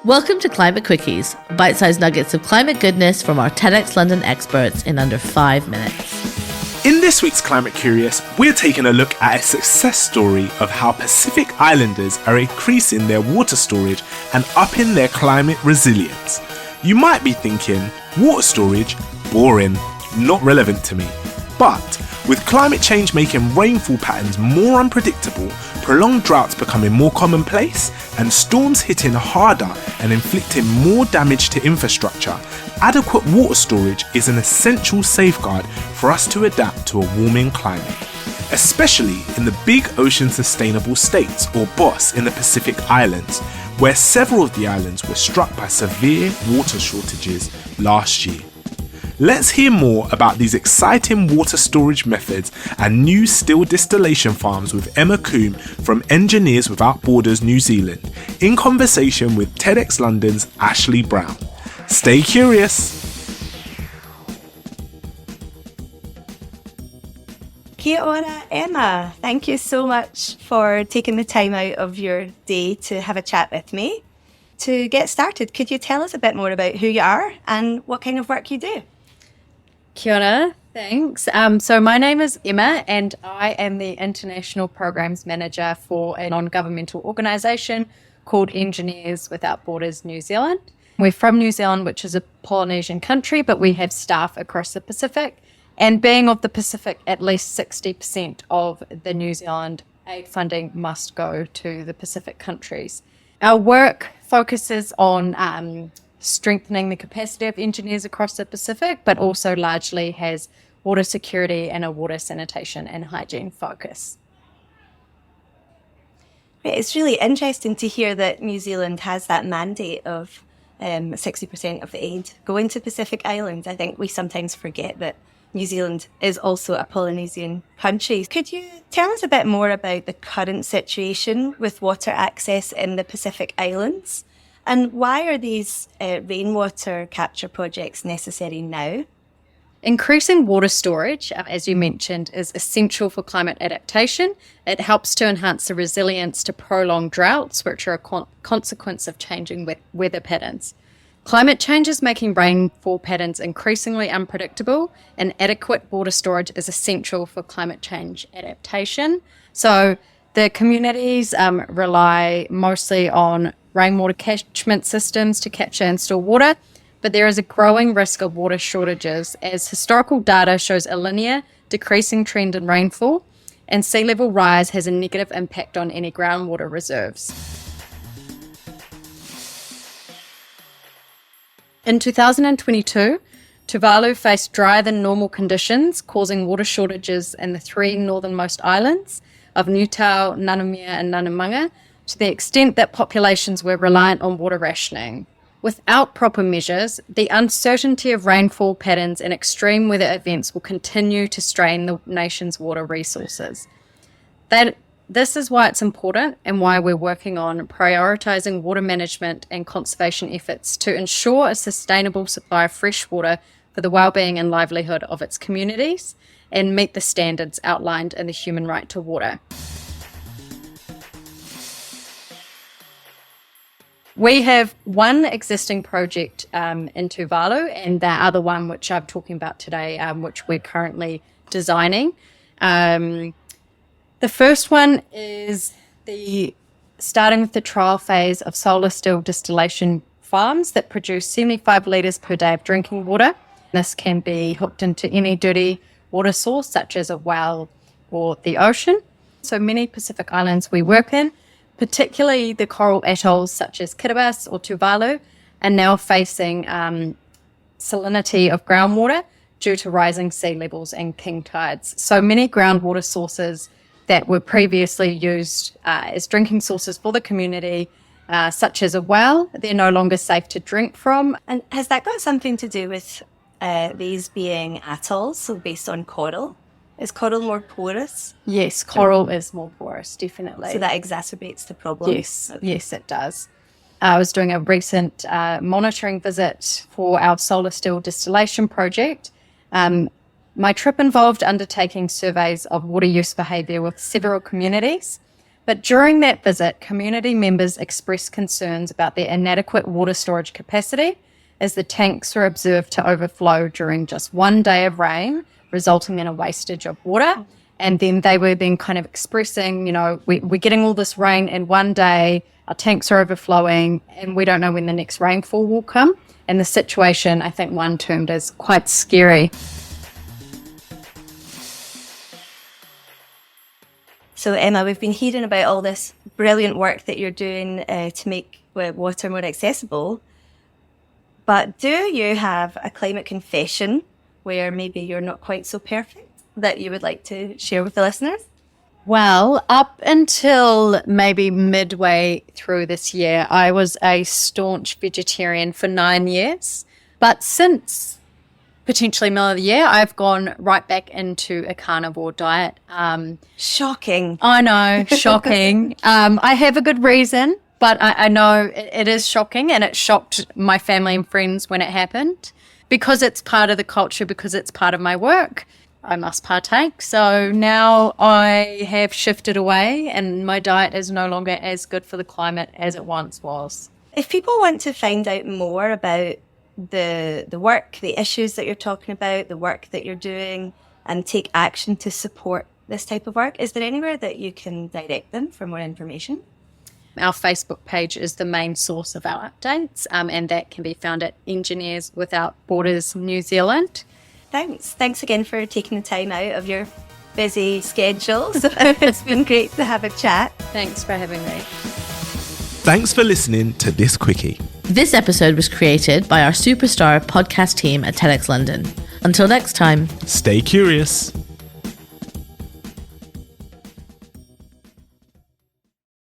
Welcome to Climate Quickies, bite-sized nuggets of climate goodness from our TEDxLondon experts in under 5 minutes. In this week's Climate Curious, we're taking a look at a success story of how Pacific Islanders are increasing their water storage and upping their climate resilience. You might be thinking, water storage? Boring, not relevant to me. But with climate change making rainfall patterns more unpredictable, prolonged droughts becoming more commonplace, and storms hitting harder and inflicting more damage to infrastructure, adequate water storage is an essential safeguard for us to adapt to a warming climate. Especially in the Big Ocean Sustainable States, or BOSS, in the Pacific Islands, where several of the islands were struck by severe water shortages last year. Let's hear more about these exciting water storage methods and new still distillation farms with Emma Coombe from Engineers Without Borders New Zealand, in conversation with TEDxLondon's Ashley Brown. Stay curious! Kia ora, Emma. Thank you so much for taking the time out of your day to have a chat with me. To get started, could you tell us a bit more about who you are and what kind of work you do? Kia ora, thanks. So my name is Emma and I am the International Programs Manager for a non-governmental organisation called Engineers Without Borders New Zealand. We're from New Zealand, which is a Polynesian country, but we have staff across the Pacific. And being of the Pacific, at least 60% of the New Zealand aid funding must go to the Pacific countries. Our work focuses on strengthening the capacity of engineers across the Pacific, but also largely has water security and a water sanitation and hygiene focus. It's really interesting to hear that New Zealand has that mandate of 60% of the aid going to Pacific Islands. I think we sometimes forget that New Zealand is also a Polynesian country. Could you tell us a bit more about the current situation with water access in the Pacific Islands? And why are these rainwater capture projects necessary now? Increasing water storage, as you mentioned, is essential for climate adaptation. It helps to enhance the resilience to prolonged droughts, which are a consequence of changing weather patterns. Climate change is making rainfall patterns increasingly unpredictable, and adequate water storage is essential for climate change adaptation. So the communities rely mostly on rainwater catchment systems to capture and store water, but there is a growing risk of water shortages as historical data shows a linear decreasing trend in rainfall, and sea level rise has a negative impact on any groundwater reserves. In 2022, Tuvalu faced drier than normal conditions, causing water shortages in the 3 northernmost islands of Niutau, Nanumea and Nanumanga, to the extent that populations were reliant on water rationing. Without proper measures, the uncertainty of rainfall patterns and extreme weather events will continue to strain the nation's water resources. This is why it's important and why we're working on prioritising water management and conservation efforts to ensure a sustainable supply of fresh water for the well-being and livelihood of its communities and meet the standards outlined in the human right to water. We have one existing project in Tuvalu and the other one which I'm talking about today, which we're currently designing. The first one is starting with the trial phase of solar still distillation farms that produce 75 litres per day of drinking water. This can be hooked into any dirty water source such as a well or the ocean. So many Pacific islands we work in, particularly the coral atolls such as Kiribati or Tuvalu, are now facing salinity of groundwater due to rising sea levels and king tides. So many groundwater sources that were previously used as drinking sources for the community, such as a well, they're no longer safe to drink from. And has that got something to do with these being atolls, so based on coral? Is coral more porous? Yes, coral is more porous, definitely. So that exacerbates the problem? Yes, okay. Yes, it does. I was doing a recent monitoring visit for our solar still distillation project. My trip involved undertaking surveys of water use behaviour with several communities. But during that visit, community members expressed concerns about their inadequate water storage capacity as the tanks were observed to overflow during just one day of rain, resulting in a wastage of water. And then they were then kind of expressing, we're getting all this rain in one day, our tanks are overflowing, and we don't know when the next rainfall will come. And the situation, I think one termed as quite scary. So Emma, we've been hearing about all this brilliant work that you're doing to make water more accessible. But do you have a climate confession where maybe you're not quite so perfect that you would like to share with the listeners? Well, up until maybe midway through this year, I was a staunch vegetarian for 9 years. But since potentially middle of the year, I've gone right back into a carnivore diet. Shocking. I know, shocking. I have a good reason, but I know it is shocking, and it shocked my family and friends when it happened. Because it's part of the culture, because it's part of my work, I must partake. So now I have shifted away, and my diet is no longer as good for the climate as it once was. If people want to find out more about the work, the issues that you're talking about, the work that you're doing, and take action to support this type of work, is there anywhere that you can direct them for more information? Our Facebook page is the main source of our updates, and that can be found at Engineers Without Borders New Zealand. Thanks again for taking the time out of your busy schedule. So it's been great to have a chat. Thanks for having me. Thanks for listening to this quickie. This episode was created by our superstar podcast team at TEDxLondon. Until next time, Stay curious.